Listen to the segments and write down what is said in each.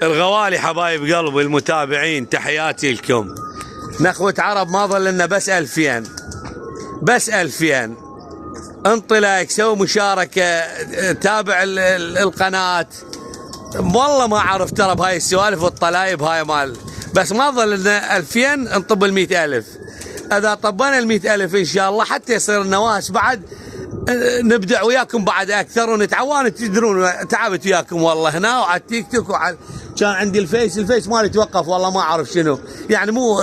الغوالي حبايب قلبي المتابعين، تحياتي لكم. نخوة عرب ما ظل لنا بس 2000، بس 2000. انطي لايك، سوي مشاركة، تابع القناة. والله ما اعرف ترى بهاي السوالف والطلايب هاي مال، بس ما ظل لنا 2000 نطب ال100,000. اذا طبينا ال100,000 ان شاء الله حتى يصير النواس بعد نبدع وياكم بعد اكثر ونتعاون. تدرون تعبت وياكم والله هنا وعلى التيك توك كان عندي الفيس مالي توقف والله ما اعرف شنو يعني. مو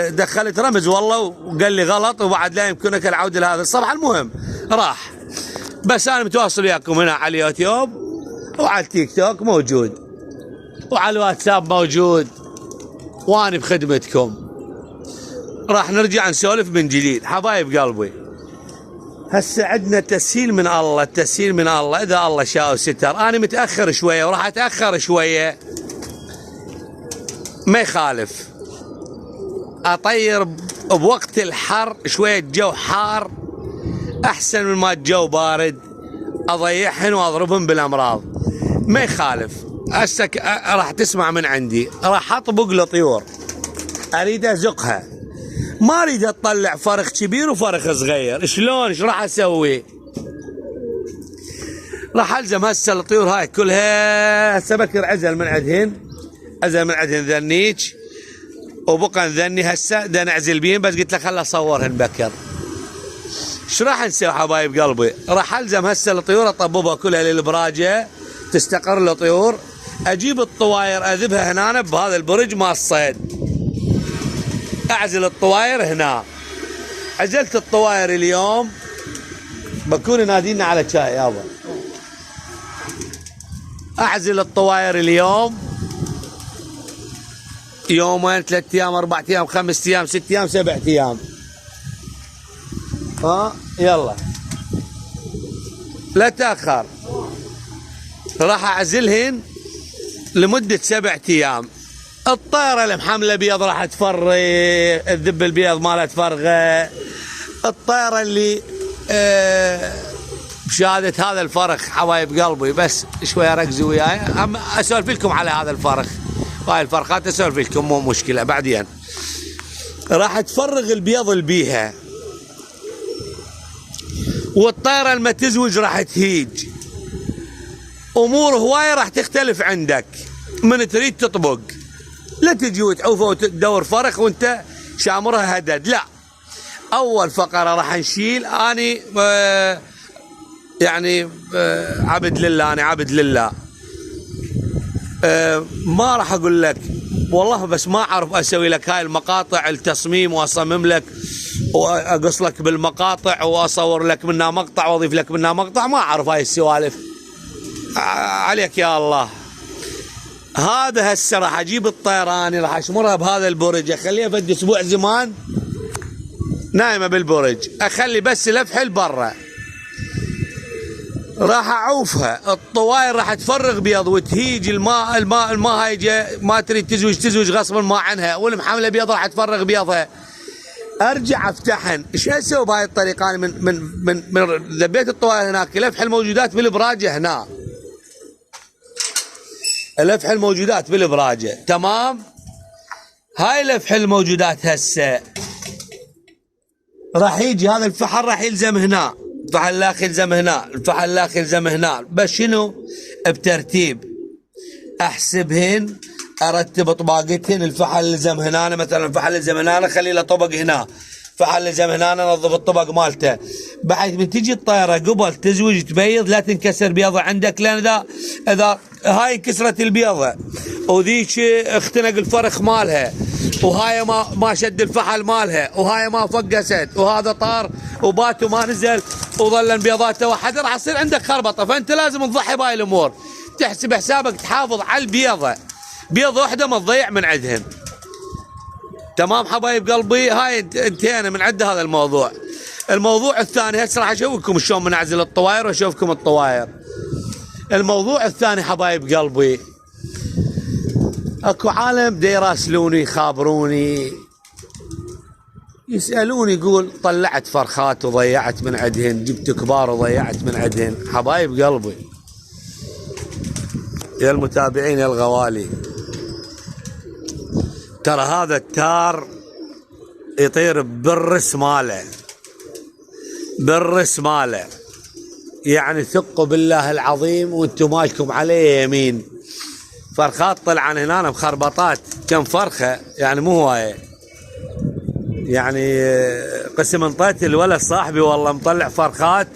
دخلت رمز والله وقال لي غلط وبعد لا يمكنك العوده لهذا الصفحه. المهم راح، بس انا متواصل وياكم هنا على اليوتيوب وعلى التيك توك موجود وعلى الواتساب موجود واني بخدمتكم. راح نرجع نسولف من جديد حبايب قلبي. هسه عندنا تسهيل من الله، التسهيل من الله، اذا الله شاء وستر. انا متاخر شويه وراح اتاخر شويه، ما يخالف. اطير بوقت الحر شويه، الجو حار احسن من ما الجو بارد، اضيعهن واضربهم بالامراض، ما يخالف. هسه راح تسمع من عندي، راح اطبق الطيور، اريد ازقها، ما اريد اطلع فرخ كبير وفرخ صغير. شلون؟ ايش راح اسوي؟ راح الزم هسه الطيور هاي كلها. هسه بكر عزل من عندهن، عزل من عندهن ذنيج وبقى نذني هسه دا نعزل بيهم، بس قلت له خل اصورهن بكر. ايش راح نسوي حبايب قلبي؟ راح الزم هسه الطيور اطببها كلها للبراجه تستقر الطيور، اجيب الطواير اذبها هنا بهذا البرج مال الصيد، اعزل الطواير هنا. عزلت الطواير اليوم بكون نادينا على شاي يابا. اعزل الطواير اليوم يومين 3 ايام 4 ايام 5 ايام 6 ايام 7 ايام. يلا لا تاخر. راح اعزلهن لمده 7 ايام. الطيرة المحملة بيض راح تفرغ، الذب البيض مالها تفرغه. الطيرة اللي بشهادة هذا الفرخ حبايب قلبي، بس شوية ركزوا وياي اسولف لكم على هذا الفرخ، هاي الفرخات اسولف لكم مو مشكلة بعدين. راح تفرغ البيض اللي بيها، والطيرة لما تزوج راح تهيج. امور هواية راح تختلف عندك من تريد تطبق. لا تجي وتعوفه وتدور فرخ وانت شامرها هدد، لا. اول فقره راح نشيل. اني يعني عبد لله، انا عبد لله. ما راح اقول لك والله، بس ما اعرف اسوي لك هاي المقاطع التصميم واصمم لك واقص لك بالمقاطع واصور لك منها مقطع واضيف لك منها مقطع، ما اعرف هاي السوالف. عليك يا الله. هذا هسه راح اجيب الطيراني، راح اشمرها بهذا البرج، اخليها فد اسبوع زمان نايمه بالبرج، اخلي بس الافحل برا. راح اعوفها. الطواير راح تفرغ بيض وتهيج الماء هاي ما تريد تزوج غصبا ما عنها، والمحمله بيض راح تفرغ بيضها. ارجع افتحن. ايش اسوي بهاي الطريقه؟ انا من ذبيت الطواير هناك، الافحل موجودات بالبراجه هنا، الافحل موجودات بالبراجه تمام. هاي الافحل الموجودات هسه راح يجي هذا الفحل راح يلزم هنا، الفحل الاخ يلزم هنا، الفحل الاخ يلزم هنا، بس شنو؟ بترتيب احسبهن، ارتب طباقتهن. الفحل يلزم هنا مثلا، الفحل يلزم هنا خلي له طبق هنا، فحل يلزم هنا ننظف الطبق مالته، بحيث من تجي الطياره قبل تزوج تبيض لا تنكسر بيضه عندك، لان اذا هاي انكسرت البيضه وذيك اختنق الفرخ مالها، وهاي ما شد الفحل مالها، وهاي ما فقست، وهذا طار وبات وما نزل وظلن بيضاته وحده، راح يصير عندك خربطه. فانت لازم تضحي بهاي الامور، تحسب حسابك تحافظ على البيضه، بيضه واحده ما تضيع من عندهم. تمام حبايب قلبي. هاي انتهينا من عند هذا الموضوع. الموضوع الثاني هسه راح اشوفكم شلون بنعزل الطواير واشوفكم الطواير. الموضوع الثاني حبايب قلبي، اكو عالم دا يراسلوني يخابروني يسالوني، يقول طلعت فرخات وضيعت من عندهن، جبت كبار وضيعت من عندهن. حبايب قلبي يا المتابعين يا الغوالي، ترى هذا التار يطير بالرس ماله، بالرس ماله، يعني ثقوا بالله العظيم وانتم مالكم عليه يمين. فرخات طلعن هنا مخربطات، كم فرخه يعني مو هوايه، يعني قسم انطيت الولد صاحبي والله مطلع فرخات.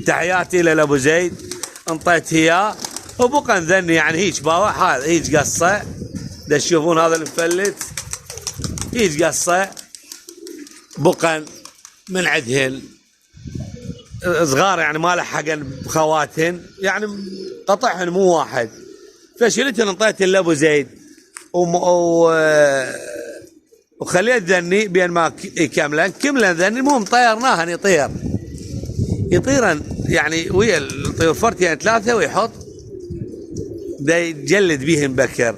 تحياتي لابو زيد، انطيت اياه وبقى نذني يعني هيج باوع. هذا هيج قصه، دا تشوفون هذا المفلت هيج قصه، بقى من عندهن صغار يعني ما لحقن بخواتهن، يعني قطعهن مو واحد. فشلتهن انطيتهن لابو زيد وخليت ذني بين ما يكملن كملن ذني. المهم طيرناهن يطيرن يعني ويا الطيور فرتين ثلاثه ويحط دا يجلد بيهن بكر.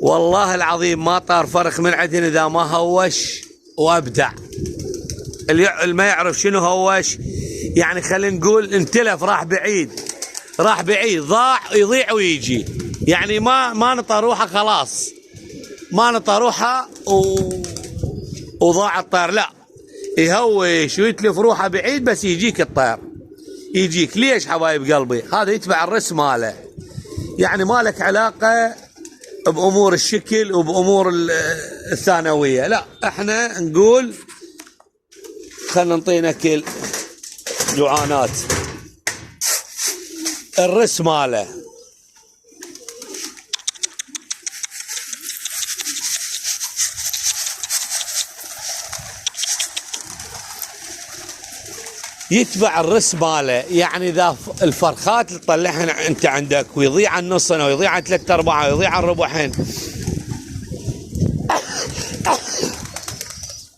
والله العظيم ما طار فرخ من عندهن اذا ما هوش وابدع. اللي ما يعرف شنو هوش يعني خلينا نقول انتلف، راح بعيد، راح بعيد، ضاع يضيع ويجي، يعني ما نطى روحه خلاص، ما نطى روحه وضاع الطير، لا يهوش ويتلف روحه بعيد بس يجيك الطير، يجيك. ليش حبايب قلبي؟ هذا يتبع الرس ماله، يعني ما لك علاقه بامور الشكل وبامور الثانويه، لا احنا نقول خلنا نعطينا كل جوعانات. الرس ماله يتبع الرس ماله، يعني اذا الفرخات اللي تطلعهن انت عندك ويضيع عن نصنا ويضيع عن 3/4 ويضيع عن ربعهن،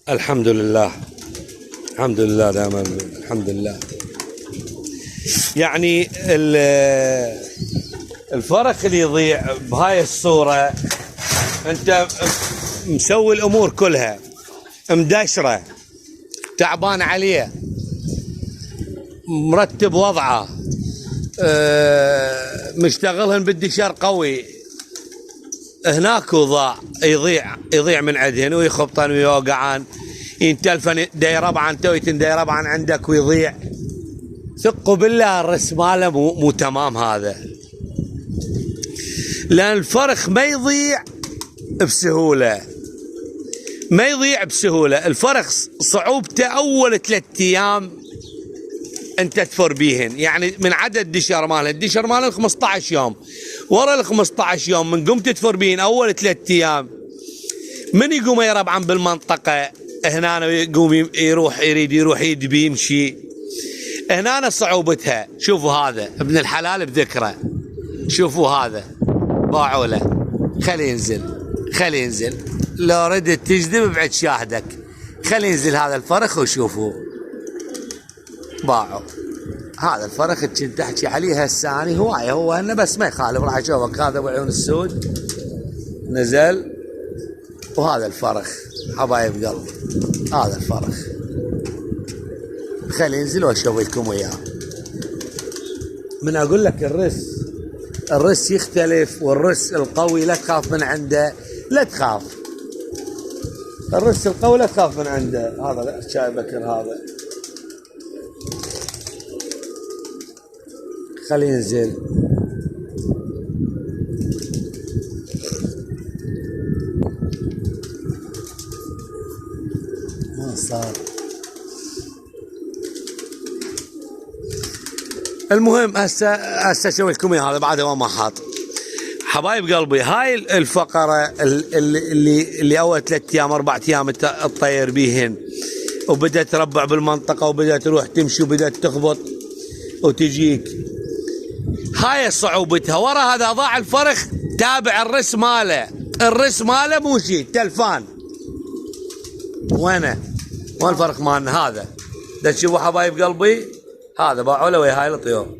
الحمد لله الحمد لله دائما الحمد لله. يعني الفرخ اللي يضيع بهاي الصورة انت مسوي الامور كلها مدشرة، تعبان عليه، مرتب وضعه، مشتغلهن بالدشر قوي، هناك وضاع يضيع من عندهن ويخبطن ويوقعن، ينتلفن دايربعن تويتن دايربعن عندك ويضيع. ثقوا بالله الرس ماله مو تمام هذا، لان الفرخ ما يضيع بسهوله، ما يضيع بسهوله. الفرخ صعوبته اول 3 ايام انت تفر بيهن، يعني من عدد دشر ماله، الدشر ماله 15 يوم، ورا ال 15 يوم من قمت تفر بيهن اول 3 ايام من يقوم يربعن بالمنطقه هنا يقوم يريد يروح يدبي يمشي هنا صعوبتها. شوفوا هذا ابن الحلال بذكره، شوفوا هذا باعوا له، خليه ينزل لو ردت تجذب بعد شاهدك، خليه ينزل هذا الفرخ وشوفوا باعوا. هذا الفرخ كنت تحكي عليه هالثاني هوايه، هو هنا بس ما يخالف، راح اشوفك هذا بعيون السود نزل، وهذا الفرخ حبايب قلبي هذا الفرخ، خلي ينزل واشوف لكم اياه. من اقول لك الرس يختلف، والرس القوي لا تخاف من عنده، لا تخاف، الرس القوي لا تخاف من عنده. هذا شاي بكر هذا، خليه ينزل. ما صار. المهم هسه اسوي لكم هذا بعد ما حاط. حبايب قلبي هاي الفقره اللي اول 3 ايام 4 ايام تطير بيهن، وبدات تربع بالمنطقه وبدات تروح تمشي وبدات تخبط وتجيك، هاي صعوبتها. ورا هذا ضاع الفرخ، تابع الرس ماله، الرس ماله مو شيء تلفان. وين الفرخ مالنا هذا؟ دا تشوفوا حبايب قلبي هذا باعوا له ويا هاي الطيور،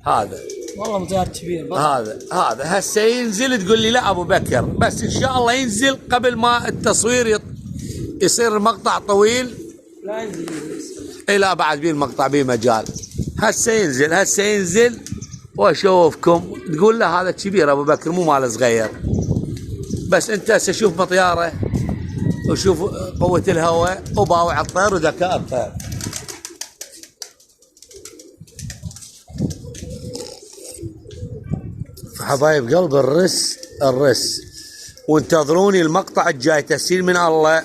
هذا والله مزاد كبير. هذا هسه ينزل تقول لي لا ابو بكر، بس ان شاء الله ينزل قبل ما التصوير يصير المقطع طويل. لا ينزل اي لا بعد بيه المقطع بيه مجال. هسه ينزل واشوفكم تقول له هذا كبير ابو بكر مو مال صغير. بس انت هسه شوف مطياره وشوف قوه الهواء وباوع الطير وذكاء الطير. حبايب قلب الرس وانتظروني المقطع الجاي تسهيل من الله.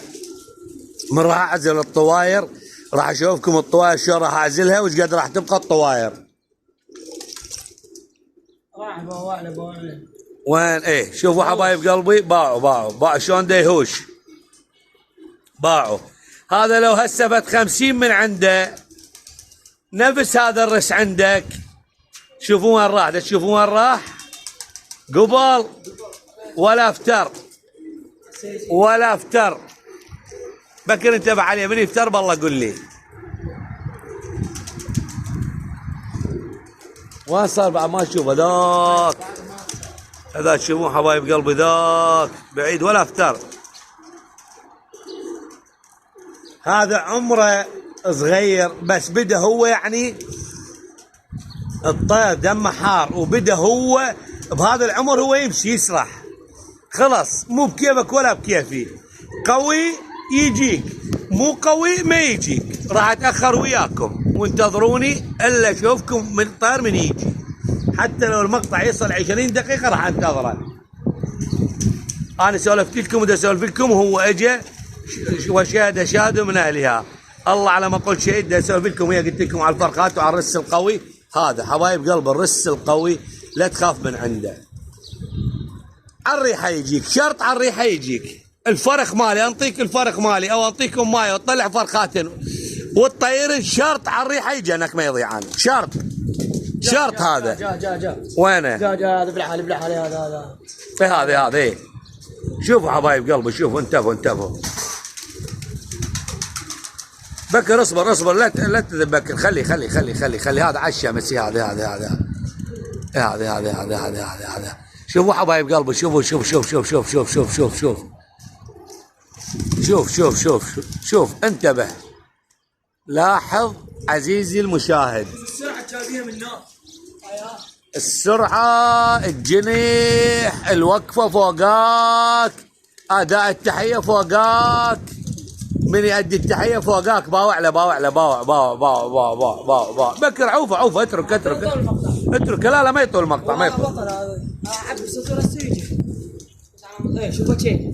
من راح اعزل الطواير راح اشوفكم الطواير شو راح اعزلها وش قد راح تبقى الطواير. وين ايه شوفوا حبايب قلبي باعوا شلون دا يهوش باعوا. هذا لو هسه فت 50 من عنده نفس هذا الرس عندك. شوفوا وين راح تشوفوا وين راح قبل ولا افتر بكر انتبه عليه من يفتر بالله قول لي. وين صار بعد ما اشوف هذاك تشوفون حبايب قلبي ذاك بعيد ولا افتر. هذا عمره صغير بس بدا هو يعني الطير دمه حار وبدا هو بهذا العمر هو يمشي يسرح خلاص مو بكيفك ولا بكيفي. قوي يجيك مو قوي ما يجيك. راح اتاخر وياكم وانتظروني الا اشوفكم من طير من يجي. حتى لو المقطع يصل 20 دقيقه راح انتظره. انا سولفت لكم ودا اسولف لكم وهو اجى وشاهد من اهلها. الله على ما قلت شيء دا اسولف لكم ويا قلت لكم على الفرقات وعلى الرس القوي. هذا حبايب قلب الرس القوي لا تخاف من عنده. على الريحه يجيك شرط على الريحه يجيك. الفرخ مالي انطيك الفرخ مالي او انطيكم ماي وتطلع فرخاتن والطير شرط على الريحه يجي انك ما يضيعان شرط هذا. جا وينه؟ جا هذا بلح عليه هذا هذا ايه. شوفوا حبايب قلبي شوفوا انتبهوا. بكر اصبر لا تذبكر. خلي هذا على الشمس. هذا شوفوا حبايب قلبي شوف انتبه. لاحظ عزيزي المشاهد السرعه جايبيها من النار. السرعه الجنيح الوقفه فوقاك اداء التحيه فوقاك. من يؤدي التحيه فوقاك باوع بكر عوفه اترك لا ما يطول المقطع ما يطول. احب صوته السيجي شوفوا شيء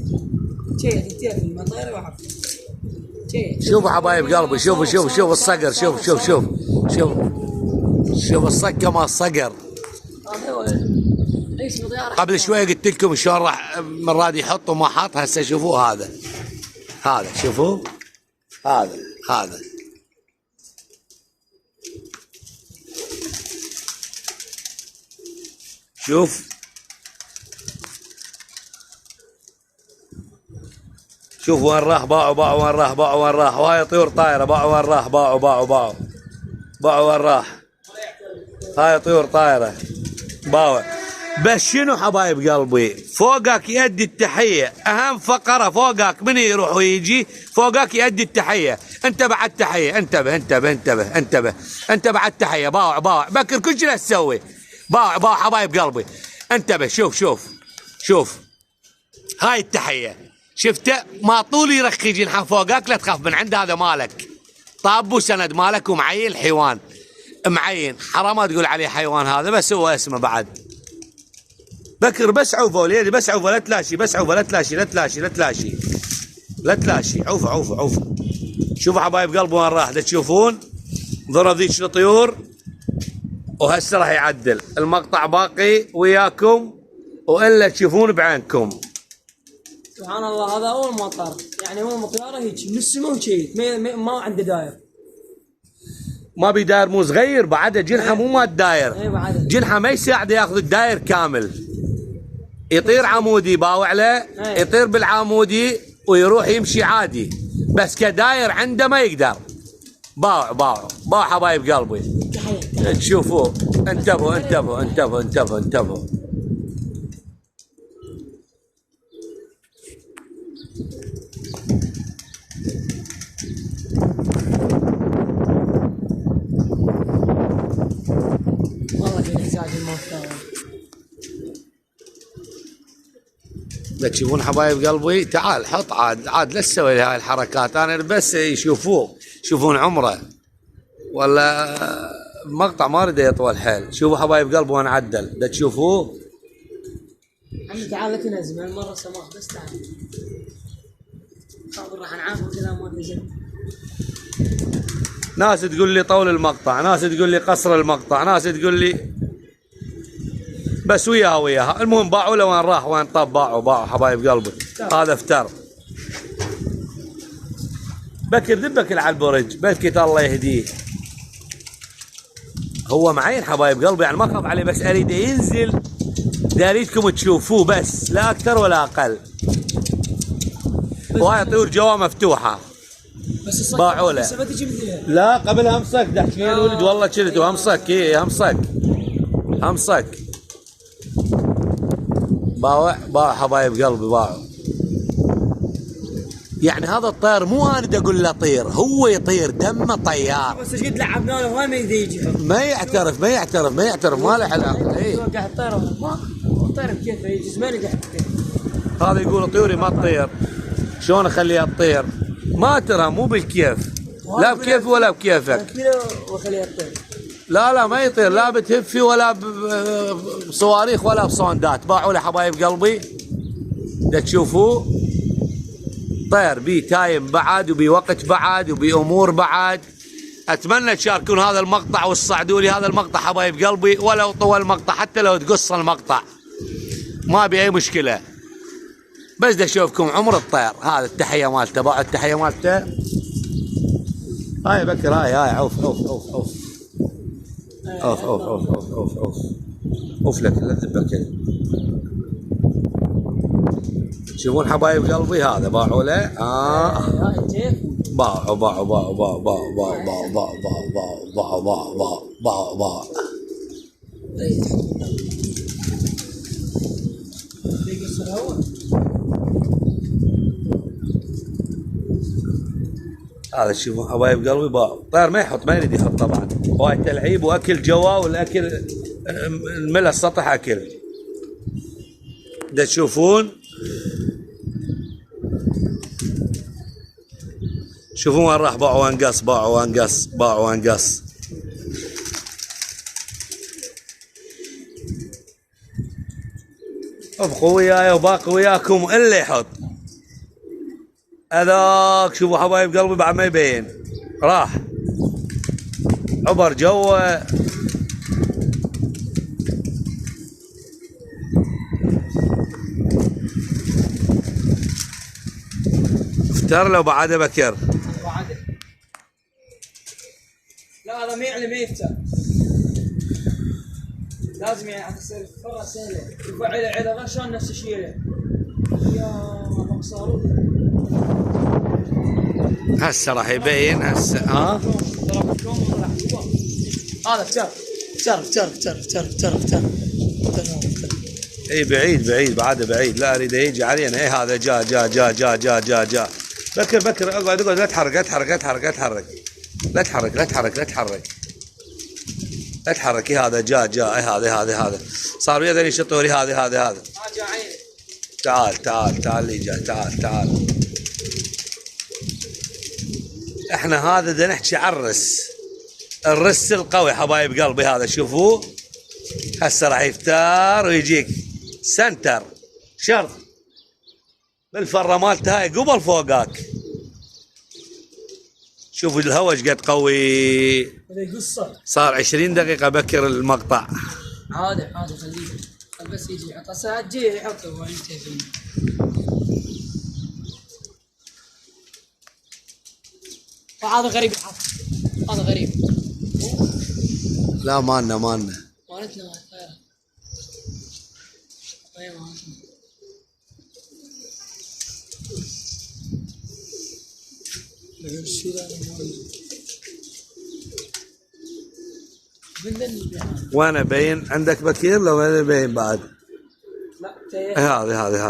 تنتهي ما طير واحد. شوفوا حبايب قلبي شوف الصقر شوف الصقر ما الصقر. قبل شويه قلت لكم شلون راح من راد يحط وما حط. هسه شوفوا هذا شوفوا هذا شوف وين راح باعوا وين راح وهاي طيور طايره باعوا وين راح باعوا وين راح. هاي طيور طايره باوع. بس شنو حبايب قلبي فوقك يؤدي التحيه. اهم فقره فوقك من يروح ويجي فوقك يؤدي التحيه. انت بعد تحيه انت بعد تحيه باوع بكر كل شيء تسوي باوع حبايب قلبي انتبه. شوف هاي التحيه شفته ما طول يرخي جنحه فوقك لا تخاف من عنده. هذا مالك طاب وسند مالك ومعين حيوان معين حرام ما تقول عليه حيوان هذا بس هو اسمه بعد بكر. بس عوفه وليدي بس عوفه لا تلاشي عوفه. شوفوا حبايب قلبي وين راح تشوفون ضرب ذيك الطيور. وهسه راح يعدل المقطع باقي وياكم والا تشوفون بعينكم. سبحان الله هذا اول مطر يعني هو مطياره هيك من السماء وشيت ما عنده داير. ما بيداير مو صغير بعده جنحه مو مال داير. جنحه ما يساعد ياخذ الداير كامل. يطير عمودي باوع له يطير بالعمودي ويروح يمشي عادي بس كداير عنده ما يقدر. باع حبايب قلبي تشوفوا انتبهوا. لا تشوفون حبايب قلبي، تعال حط عاد لا تسوي لي هاي الحركات، انا بس يشوفوه يشوفون عمره ولا مقطع ما اريد يطول حيل. شوفوا حبايب قلبي وانا عدل، لا تشوفوه. عمي تعال لا تنزل هالمره سماح، بس تعال خاطر راح نعاقب كذا ما نزل. ناس تقول لي طول المقطع، ناس تقول لي قصر المقطع، ناس تقول لي بس وياها. المهم باعوا له، وين راح وين طب، باعوا حبايب قلبي. هذا افتر بكر دبك على البرج، بلكت الله يهديه. هو معين حبايب قلبي، يعني ما اخاف عليه، بس اريده ينزل، اريدكم تشوفوه بس لا اكثر ولا اقل. وهاي طيور جوا مفتوحه بس باعوا له. ما تجي مثلها. لا قبل همسك دحشين ولد والله شلته همسك. ايه همسك باعوا حبايب قلبي باعوا. يعني هذا الطير مو انا بدي اقول له طير، هو يطير دمه طيار. بس قد لعبنا له هاي ما يجي ما يعترف ما له علاقه. اي قاعد الطير ما الطير بكيفه يجي زمان قاعد بكيفه. هذا يقول طيوري ما تطير، شلون اخليها تطير؟ ما ترى مو بالكيف، لا بكيف ولا بكيفك. واخليها تطير. لا ما يطير، لا بتهفي ولا بصواريخ ولا بصوندات. باعوا له حبايب قلبي، دا تشوفوه طير بيه تايم بعد، وبي وقت بعد، وبي امور بعد. اتمنى تشاركون هذا المقطع وتصعدوا لي هذا المقطع حبايب قلبي، ولو طول المقطع، حتى لو تقص المقطع ما بي اي مشكله، بس دا اشوفكم عمر الطير. هذا التحيه مالته، باعوا التحيه مالته. هاي بكر، هاي اوف اوف اوف اوف اوف اوف اوف اوف اوف اوف اوف لك لا تبكر. تشوفون حبايب قلبي هذا باعوا له. هاي الجيف باعوا باعوا باعوا باعوا باعوا باعوا باعوا باعوا باعوا باعوا باعوا باعوا. هذا شوفوا حبايب قلبي باعوا. طير ما يحط، ما يريد يحط طبعا، هواي تلعيب واكل جوا، والاكل ملء السطح اكل. دا تشوفون، شوفوا وين راح. باعوا وانقص باعوا وانقص باعوا وانقص. ابقوا وياي وباقي وياكم الا يحط هذاك. شوفوا حبايب قلبي بعد ما يبين، راح عبر جوه. افتر له بعده بكر. لا هذا ما يعني ما يفتح، لازم يعني تصير فرة سهلة يفعل على غشان نفس الشيء له. يا مقصارون هسه راح يبين هسه. هذا افتر. اي بعيد بعده بعيد، لا اريد يجي علينا. اي هذا جا بكر اقعد لا تحرك لا تحرك. هذا جا هذا صار يقدر يشطوا لي. هذا تعال لي جا تعال. احنا هذا بدنا نحكي عن الرس القوي حبايب قلبي. هذا شوفوه هسه راح يفتر ويجيك سنتر شرط بالفره مالته هاي قبل فوقاك. شوفوا الهواء ايش قد قوي. صار 20 دقيقة بكر المقطع. عادي خليه بس يجي يحط ساعة جاي يحطه وينتهي. هذا غريب يحط، هذا غريب. لا مالنا مالتنا وانا ابين عندك بكير لو ما ابين بعد. لا هذه هذه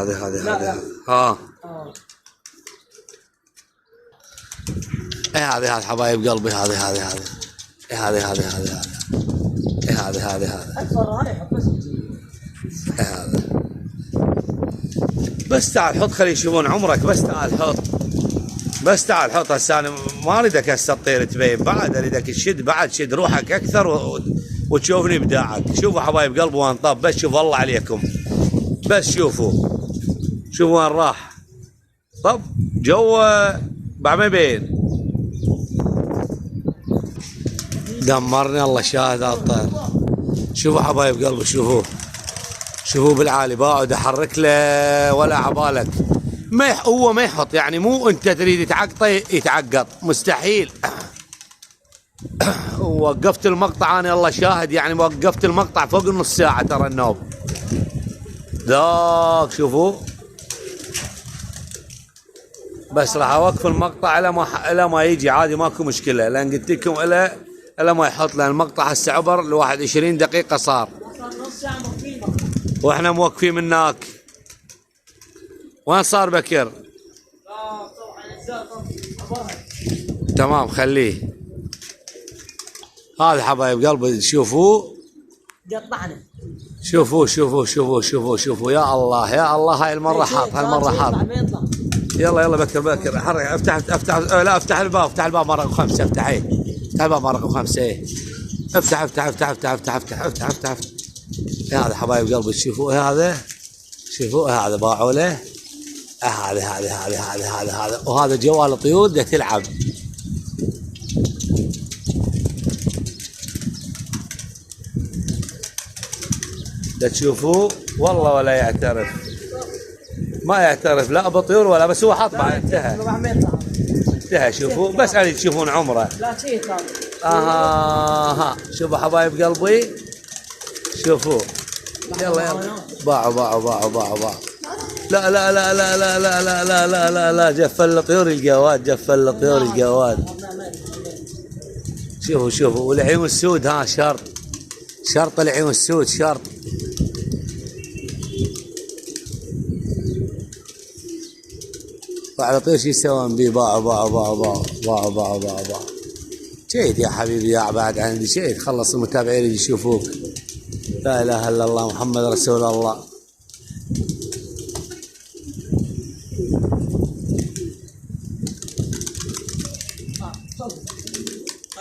حبايب قلبي. هذه بس تعال حط خلي يشوفون عمرك. بس تعال حط. بس تعال حط. هسه انا ما اريدك هسه تطير تبين بعد، اريدك تشد بعد. شد روحك اكثر وتشوفني ابداعك. شوفوا حبايب قلبي وين طاب. بس شوفوا الله عليكم. بس شوفوا وين راح. طب جوا بعد ما يبين. دمرني الله شاهد على الطير. شوفوا حبايب قلبي شوفوا بالعالي. بقعد احرك له ولا عبالك. هو ما يحط، يعني مو انت تريد تعقطه يتعقط، مستحيل. وقفت المقطع انا الله شاهد، يعني وقفت المقطع فوق نص ساعه ترى النوب ذاك. شوفوا بس راح اوقف المقطع الى ما يجي عادي، ماكو مشكله، لان قلت لكم الى ما يحط، لان المقطع هسه عبر ل 21 دقيقه صار واحنا موقفين من هناك. وين صار بكر؟ تمام خليه. هذا حبايب قلبي شوفوا قطعنا. شوفوا يا الله يا الله. هاي المره حاط. يلا بكر حرك. افتح لا افتح الباب. افتح الباب مره رقم 5. افتح الباب مره رقم 5. افتح. هذا حبايب قلبي شوفوا هذا باعوا له. هذا وهذا جوال الطيور ده تلعب. ده تشوفوه والله ولا يعترف. ما يعترف لا بطيور ولا، بس هو حط بعد. انتهى. شوفوا بس علي تشوفون عمره. لا شيء ثاني. شوفوا حبايب قلبي شوفوا. يلا باعوا. لا جفل الطيور الجواد. شوفوا والعيون السود. شرط العيون السود شرط. وعلى طير شو يسوون بيه؟ باعوا. شيت يا حبيبي يا بعد عندي شيت. خلص المتابعين يجي يشوفوك. لا اله الا الله محمد رسول الله.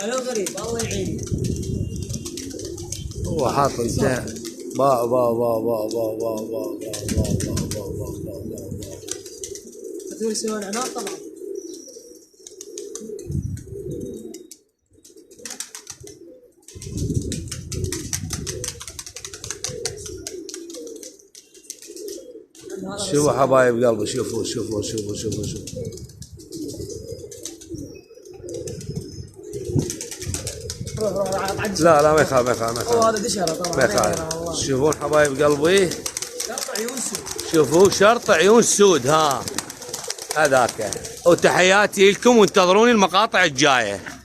الو غريب الله يعينك. هو حاط انتهى. با تقول يسوون عناد طبعا. شوفوا حبايب قلبي شوفوا. لا ما يخاف. هذا دشره طبعا. ما يخاف. شوفون حبايب قلبي. شرط عيون سود. شوفوا شرط عيون سود. هذاك. وتحياتي لكم وانتظروني المقاطع الجايه.